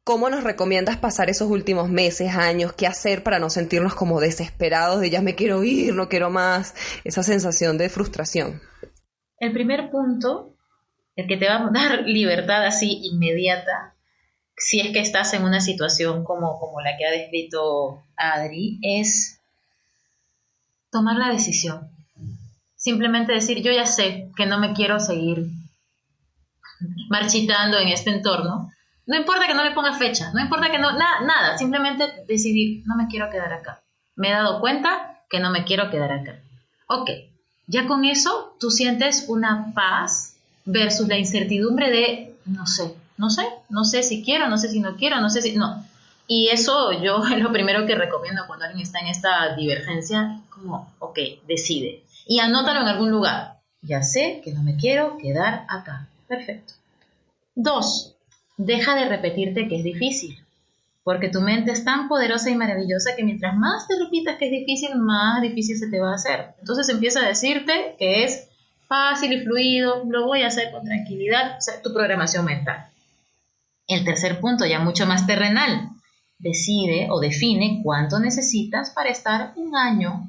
¿cómo nos recomiendas pasar esos últimos meses, años? ¿Qué hacer para no sentirnos como desesperados de ya me quiero ir, no quiero más? Esa sensación de frustración. El primer punto, el que te va a dar libertad así inmediata, si es que estás en una situación como la que ha descrito Adri, es tomar la decisión. Simplemente decir, yo ya sé que no me quiero seguir marchitando en este entorno. No importa que no le ponga fecha, no importa que no, nada, simplemente decidir, no me quiero quedar acá. Me he dado cuenta que no me quiero quedar acá. Ok. Ya con eso tú sientes una paz versus la incertidumbre de no sé si quiero, no sé si no quiero, no sé si no. Y eso yo es lo primero que recomiendo cuando alguien está en esta divergencia, como, ok, decide. Y anótalo en algún lugar. Ya sé que no me quiero quedar acá. Perfecto. 2, deja de repetirte que es difícil. Porque tu mente es tan poderosa y maravillosa que mientras más te repitas que es difícil, más difícil se te va a hacer. Entonces empieza a decirte que es fácil y fluido, lo voy a hacer con tranquilidad, o sea, tu programación mental. El tercer punto, ya mucho más terrenal, decide o define cuánto necesitas para estar un año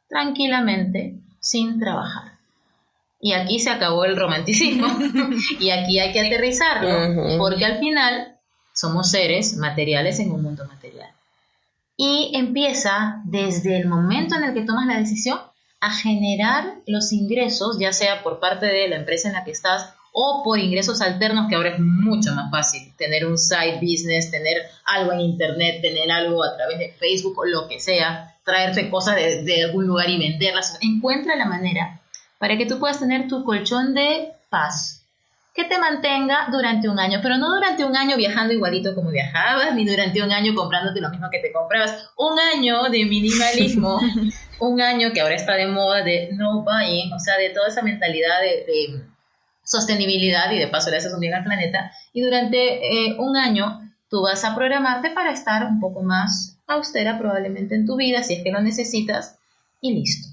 tranquilamente sin trabajar. Y aquí se acabó el romanticismo y aquí hay que aterrizarlo, porque al final somos seres materiales en un mundo material. Y empieza desde el momento en el que tomas la decisión a generar los ingresos, ya sea por parte de la empresa en la que estás o por ingresos alternos, que ahora es mucho más fácil tener un side business, tener algo en internet, tener algo a través de Facebook o lo que sea, traerte cosas de algún lugar y venderlas. Encuentra la manera para que tú puedas tener tu colchón de paz, que te mantenga durante un año, pero no durante un año viajando igualito como viajabas, ni durante un año comprándote lo mismo que te comprabas. Un año de minimalismo, un año que ahora está de moda de no buying, o sea, de toda esa mentalidad de sostenibilidad y de paso le haces un bien al planeta. Y durante un año tú vas a programarte para estar un poco más austera probablemente en tu vida, si es que lo necesitas, y listo.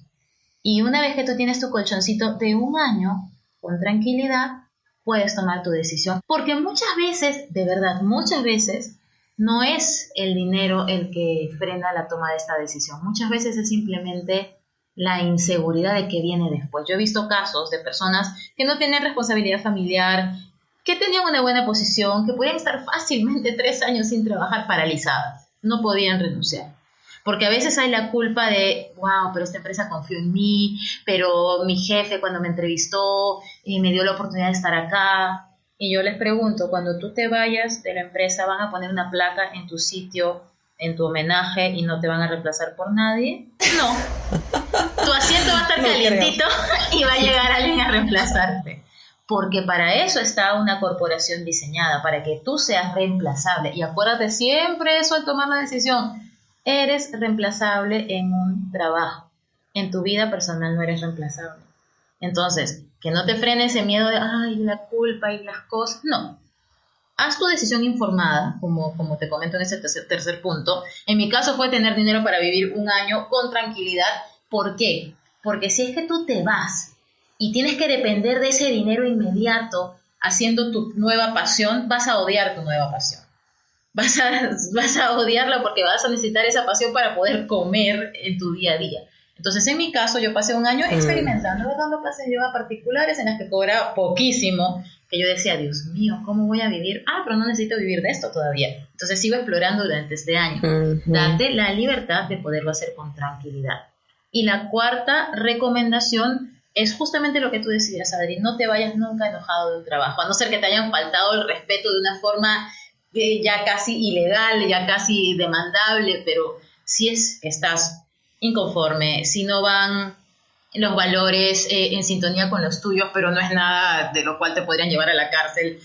Y una vez que tú tienes tu colchoncito de un año, con tranquilidad, puedes tomar tu decisión. Porque muchas veces, de verdad, muchas veces, no es el dinero el que frena la toma de esta decisión. Muchas veces es simplemente la inseguridad de que viene después. Yo he visto casos de personas que no tienen responsabilidad familiar, que tenían una buena posición, que podían estar fácilmente 3 años sin trabajar, paralizadas. No podían renunciar. Porque a veces hay la culpa de, wow, pero esta empresa confió en mí, pero mi jefe cuando me entrevistó me dio la oportunidad de estar acá. Y yo les pregunto, cuando tú te vayas de la empresa, ¿van a poner una placa en tu sitio, en tu homenaje, y no te van a reemplazar por nadie? No. Tu asiento va a estar calientito y va a llegar alguien a reemplazarte. Porque para eso está una corporación diseñada, para que tú seas reemplazable. Y acuérdate siempre eso al tomar la decisión. Eres reemplazable en un trabajo. En tu vida personal no eres reemplazable. Entonces, que no te frene ese miedo de, ay, la culpa y las cosas. No. Haz tu decisión informada, como te comento en ese tercer punto. En mi caso fue tener dinero para vivir 1 año con tranquilidad. ¿Por qué? Porque si es que tú te vas y tienes que depender de ese dinero inmediato haciendo tu nueva pasión, vas a odiar tu nueva pasión. Vas a odiarla porque vas a necesitar esa pasión para poder comer en tu día a día. Entonces, en mi caso, yo pasé 1 año experimentando, dando clases de yoga particulares en las que cobraba poquísimo, que yo decía, Dios mío, ¿cómo voy a vivir? Pero no necesito vivir de esto todavía. Entonces, sigo explorando durante este año. Date la libertad de poderlo hacer con tranquilidad. Y la cuarta recomendación es justamente lo que tú decías, Adri, no te vayas nunca enojado de un trabajo, a no ser que te hayan faltado el respeto de una forma ya casi ilegal, ya casi demandable, pero si es que estás inconforme, si no van los valores en sintonía con los tuyos, pero no es nada de lo cual te podrían llevar a la cárcel,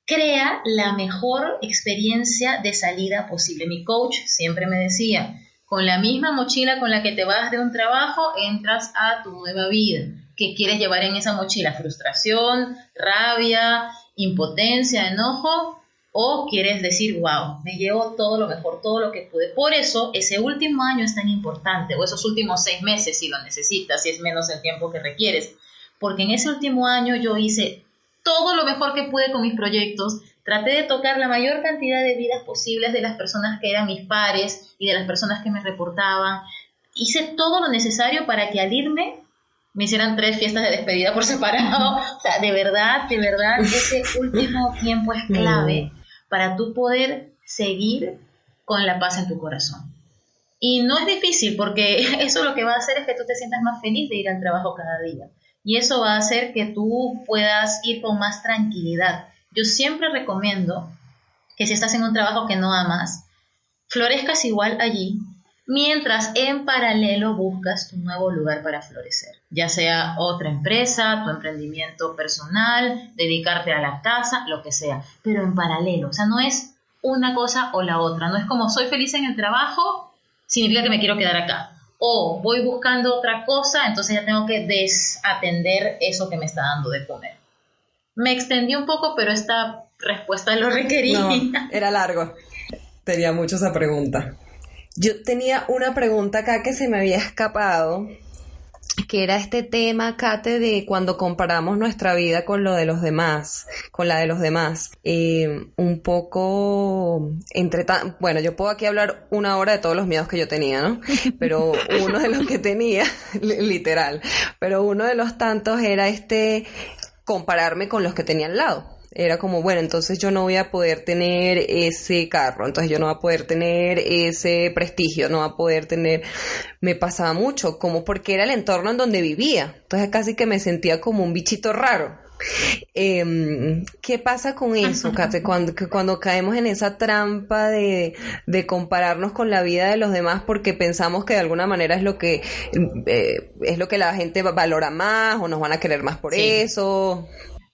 crea la mejor experiencia de salida posible. Mi coach siempre me decía, con la misma mochila con la que te vas de un trabajo, entras a tu nueva vida. ¿Qué quieres llevar en esa mochila? ¿Frustración, rabia, impotencia, enojo? ¿O quieres decir, wow, me llevo todo lo mejor, todo lo que pude? Por eso, ese último año es tan importante, o esos últimos 6 meses si lo necesitas, si es menos el tiempo que requieres. Porque en ese último año yo hice todo lo mejor que pude con mis proyectos, traté de tocar la mayor cantidad de vidas posibles de las personas que eran mis pares y de las personas que me reportaban. Hice todo lo necesario para que al irme me hicieran 3 fiestas de despedida por separado. O sea, de verdad, ese último tiempo es clave para tú poder seguir con la paz en tu corazón. Y no es difícil, porque eso lo que va a hacer es que tú te sientas más feliz de ir al trabajo cada día. Y eso va a hacer que tú puedas ir con más tranquilidad. Yo siempre recomiendo que si estás en un trabajo que no amas, florezcas igual allí, mientras en paralelo buscas tu nuevo lugar para florecer. Ya sea otra empresa, tu emprendimiento personal, dedicarte a la casa, lo que sea. Pero en paralelo, o sea, no es una cosa o la otra. No es como soy feliz en el trabajo, significa que me quiero quedar acá. O voy buscando otra cosa, entonces ya tengo que desatender eso que me está dando de comer. Me extendí un poco, pero esta respuesta lo requería. No, era largo. Tenía mucho esa pregunta. Yo tenía una pregunta acá que se me había escapado, que era este tema, Kate, de cuando comparamos nuestra vida con lo de los demás, con la de los demás. Un poco, bueno, yo puedo aquí hablar 1 hora de todos los miedos que yo tenía, ¿no? Pero uno de los que tenía, literal, pero uno de los tantos era compararme con los que tenía al lado. Era como, bueno, entonces yo no voy a poder tener ese carro, entonces yo no voy a poder tener ese prestigio, no voy a poder tener... Me pasaba mucho, como porque era el entorno en donde vivía. Entonces casi que me sentía como un bichito raro. ¿Qué pasa con eso, Kate? Cuando caemos en esa trampa de compararnos con la vida de los demás porque pensamos que de alguna manera es lo que la gente valora más o nos van a querer más por eso...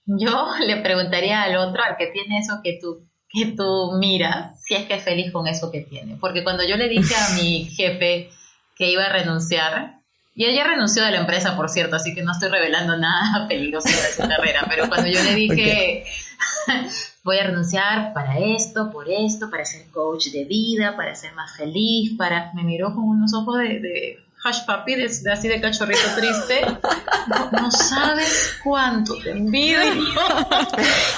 Yo le preguntaría al otro, al que tiene eso que tú miras, si es que es feliz con eso que tiene. Porque cuando yo le dije a mi jefe que iba a renunciar, y ella renunció de la empresa, por cierto, así que no estoy revelando nada peligroso de su carrera, pero cuando yo le dije, voy a renunciar para esto, para ser coach de vida, para ser más feliz, me miró con unos ojos de Hush Papi, así de cachorrito triste. No sabes cuánto te envidio.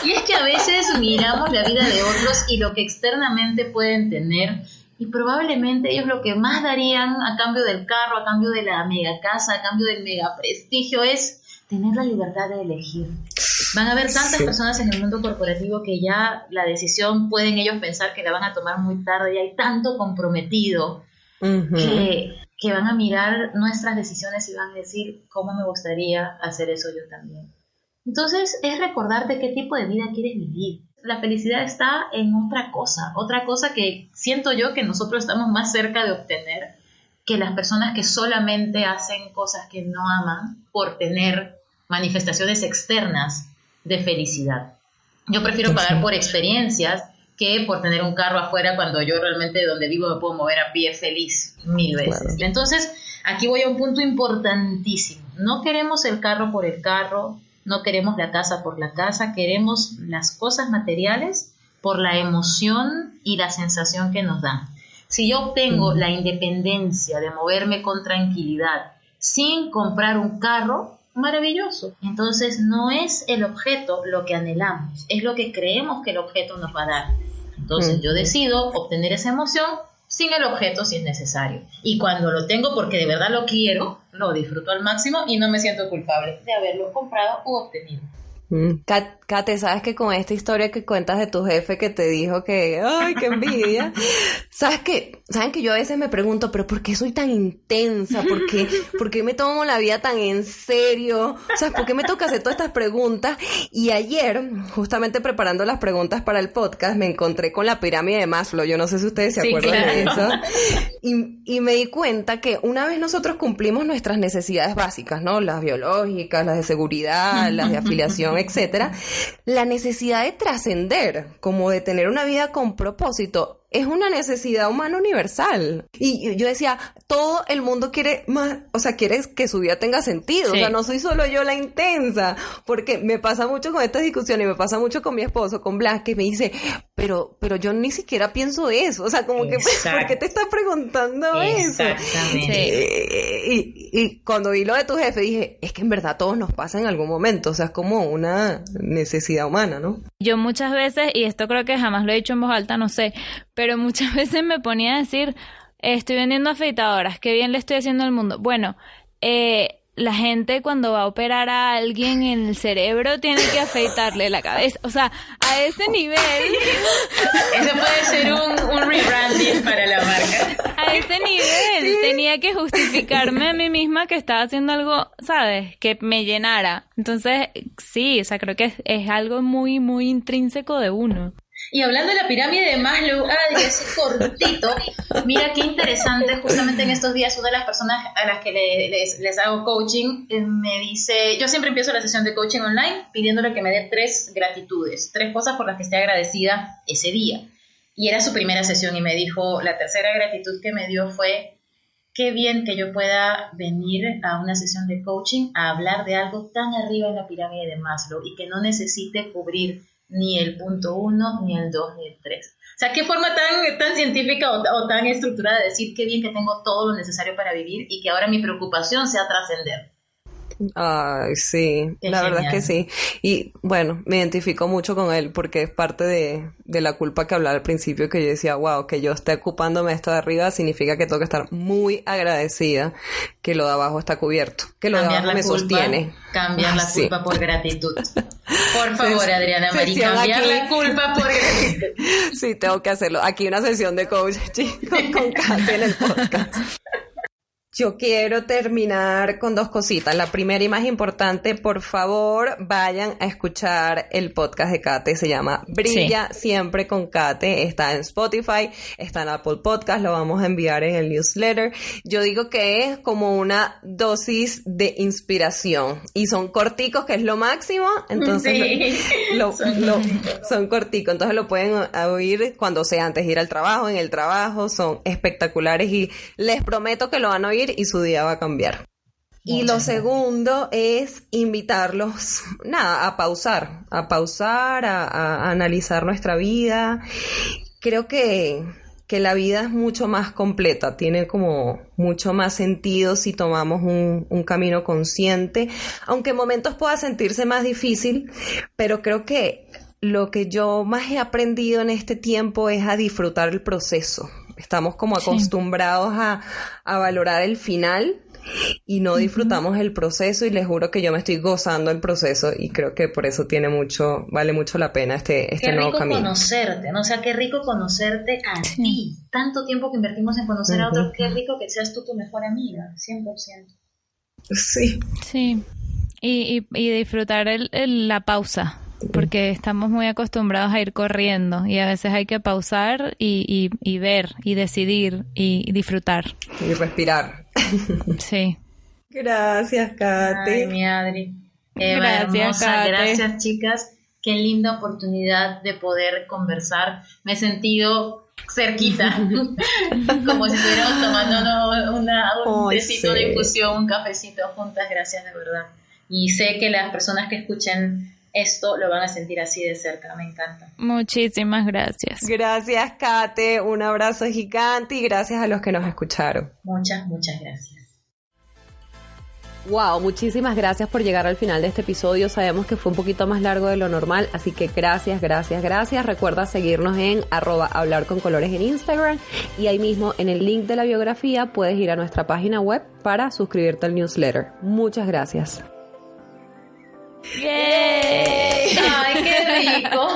Y es que a veces miramos la vida de otros y lo que externamente pueden tener, y probablemente ellos lo que más darían a cambio del carro, a cambio de la mega casa, a cambio del mega prestigio, es tener la libertad de elegir. Van a haber tantas personas en el mundo corporativo que ya la decisión pueden ellos pensar que la van a tomar muy tarde, y hay tanto comprometido que van a mirar nuestras decisiones y van a decir, ¿cómo me gustaría hacer eso yo también? Entonces es recordarte qué tipo de vida quieres vivir. La felicidad está en otra cosa que siento yo que nosotros estamos más cerca de obtener que las personas que solamente hacen cosas que no aman por tener manifestaciones externas de felicidad. Yo prefiero pagar por experiencias que por tener un carro afuera cuando yo realmente de donde vivo me puedo mover a pie feliz 1000 veces. Claro. Entonces, aquí voy a un punto importantísimo. No queremos el carro por el carro, no queremos la casa por la casa, queremos las cosas materiales por la emoción y la sensación que nos dan. Si yo obtengo la independencia de moverme con tranquilidad sin comprar un carro, maravilloso. Entonces no es el objeto lo que anhelamos, es lo que creemos que el objeto nos va a dar. Entonces yo decido obtener esa emoción sin el objeto si es necesario. Y cuando lo tengo porque de verdad lo quiero, lo disfruto al máximo y no me siento culpable de haberlo comprado u obtenido. Kate, ¿sabes que con esta historia que cuentas de tu jefe que te dijo que, ¡ay, qué envidia! ¿Saben que yo a veces me pregunto, pero ¿por qué soy tan intensa? ¿Por qué me tomo la vida tan en serio? O sea, ¿por qué me toca hacer todas estas preguntas? Y ayer, justamente preparando las preguntas para el podcast, me encontré con la pirámide de Maslow. Yo no sé si ustedes se acuerdan de eso. Y me di cuenta que una vez nosotros cumplimos nuestras necesidades básicas, ¿no? Las biológicas, las de seguridad, las de afiliación, etcétera, la necesidad de trascender, como de tener una vida con propósito, es una necesidad humana universal. Y yo decía, todo el mundo quiere más, o sea, quiere que su vida tenga sentido. Sí. O sea, no soy solo yo la intensa, porque me pasa mucho con estas discusiones y me pasa mucho con mi esposo, con Blas, que me dice, pero yo ni siquiera pienso eso. O sea, como que, ¿por qué te estás preguntando eso? Y cuando vi lo de tu jefe, dije, es que en verdad todos nos pasa en algún momento. O sea, es como una necesidad humana, ¿no? Yo muchas veces, y esto creo que jamás lo he dicho en voz alta, no sé, pero muchas veces me ponía a decir, estoy vendiendo afeitadoras, qué bien le estoy haciendo al mundo. Bueno, la gente cuando va a operar a alguien en el cerebro tiene que afeitarle la cabeza. O sea, a ese nivel... Eso puede ser un rebranding para la marca. A ese nivel tenía que justificarme a mí misma que estaba haciendo algo, ¿sabes? Que me llenara. Entonces, sí, o sea, creo que es algo muy, muy intrínseco de uno. Y hablando de la pirámide de Maslow, ese cortito, mira qué interesante, justamente en estos días una de las personas a las que les hago coaching me dice, yo siempre empiezo la sesión de coaching online pidiéndole que me dé 3 gratitudes, 3 cosas por las que esté agradecida ese día. Y era su primera sesión y me dijo, la tercera gratitud que me dio fue, qué bien que yo pueda venir a una sesión de coaching a hablar de algo tan arriba en la pirámide de Maslow y que no necesite cubrir ni el punto 1, ni el 2, ni el 3. O sea, qué forma tan científica o tan estructurada de decir qué bien que tengo todo lo necesario para vivir y que ahora mi preocupación sea trascender. Ay, sí, la verdad es que sí. Y bueno, me identifico mucho con él porque es parte de la culpa que hablaba al principio, que yo decía, wow, que yo esté ocupándome esto de arriba significa que tengo que estar muy agradecida que lo de abajo está cubierto, que lo de abajo me sostiene. Cambiar la culpa por gratitud. Por favor, Adriana Marí, cambiar la culpa por gratitud. Sí, tengo que hacerlo. Aquí una sesión de coaching con Kate en el podcast. Yo quiero terminar con 2 cositas. La primera y más importante, por favor, vayan a escuchar el podcast de Kate. Se llama Brilla Siempre con Kate. Está en Spotify, está en Apple Podcast. Lo vamos a enviar en el newsletter. Yo digo que es como una dosis de inspiración. Y son corticos, que es lo máximo. Entonces, son corticos. Entonces lo pueden oír cuando sea antes de ir al trabajo, en el trabajo. Son espectaculares y les prometo que lo van a oír y su día va a cambiar. Y lo segundo es invitarlos, a pausar, a analizar nuestra vida. Creo que la vida es mucho más completa, tiene como mucho más sentido si tomamos un camino consciente, aunque en momentos pueda sentirse más difícil, pero creo que lo que yo más he aprendido en este tiempo es a disfrutar el proceso. Estamos como acostumbrados a valorar el final y no disfrutamos el proceso, y les juro que yo me estoy gozando el proceso y creo que por eso vale mucho la pena este nuevo camino. Qué rico conocerte, ¿no? O sea, qué rico conocerte a ti. Tanto tiempo que invertimos en conocer a otros, qué rico que seas tú tu mejor amiga, 100%. Sí. Sí, y disfrutar la pausa, porque estamos muy acostumbrados a ir corriendo y a veces hay que pausar y ver y decidir y disfrutar. Y respirar. Sí. Gracias, Kate. Ay, mi Adri. Gracias, hermosa. Kate. Gracias, chicas. Qué linda oportunidad de poder conversar. Me he sentido cerquita, como si estuviéramos tomando un tecito de infusión, un cafecito juntas. Gracias, de verdad. Y sé que las personas que escuchen esto lo van a sentir así de cerca. Me encanta. Muchísimas gracias. Gracias, Kate. Un abrazo gigante y gracias a los que nos escucharon. Muchas, muchas gracias. Wow, muchísimas gracias por llegar al final de este episodio. Sabemos que fue un poquito más largo de lo normal, así que gracias. Recuerda seguirnos en @hablarconcolores en Instagram, y ahí mismo en el link de la biografía puedes ir a nuestra página web para suscribirte al newsletter. Muchas gracias. ¡Yay! ¡Ay, qué rico!